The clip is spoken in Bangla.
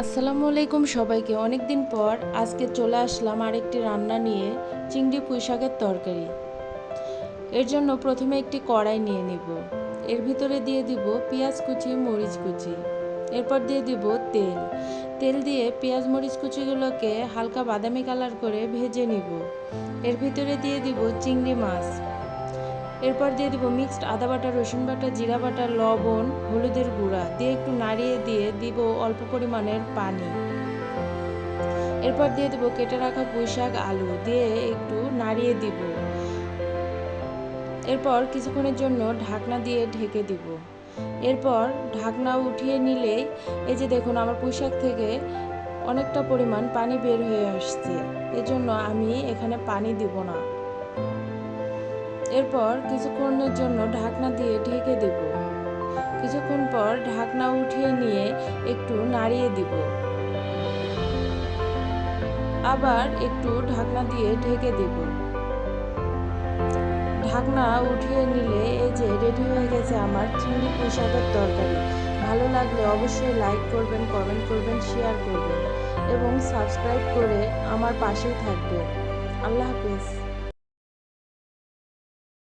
আসসালামু আলাইকুম সবাইকে। অনেক দিন পর আজকে চলে আসলাম আরেকটি রান্না নিয়ে, চিংড়ি পুঁই শাকের তরকারি। এর জন্য প্রথমে একটি কড়াই নিয়ে নিব। এর ভিতরে দিয়ে দিব পেঁয়াজ কুচি, মরিচ কুচি। এরপর দিয়ে দিব তেল। তেল দিয়ে পেঁয়াজ মরিচ কুচিগুলোকে হালকা বাদামি কালার করে ভেজে নিব। এর ভিতরে দিয়ে দিব চিংড়ি মাছ। এরপর দিয়ে দিব মিক্সড আদা বাটা, রসুন বাটা, জিরা বাটা, লবণ, হলুদের গুঁড়া দিয়ে একটু নাড়িয়ে দিয়ে দিব অল্প পরিমাণের পানি। এরপর দিয়ে দিব কেটে রাখা পুঁই শাক, আলু দিয়ে একটু নাড়িয়ে দিব। এরপর কিছুক্ষণের জন্য ঢাকনা দিয়ে ঢেকে দিব। এরপর ঢাকনা উঠিয়ে নিলে এই যে দেখুন আমার পুঁই শাক থেকে অনেকটা পরিমাণ পানি বের হয়ে আসছে। এজন্য আমি এখানে পানি দিব না। এরপর কিছুক্ষণের জন্য ঢাকনা দিয়ে ঢেকে দেব। কিছুক্ষণ পর ঢাকনা উঠিয়ে নিয়ে একটু নাড়িয়ে দিব। আবার একটু ঢাকনা দিয়ে ঢেকে দেব। ঢাকনা উঠিয়ে নিলে এই যে রেডি হয়ে গেছে আমার চিংড়ি পুঁই শাকের তরকারি। ভালো লাগলে অবশ্যই লাইক করবেন, কমেন্ট করবেন, শেয়ার করবেন এবং সাবস্ক্রাইব করে আমার পাশেই থাকবেন। আল্লাহ হাফেজ।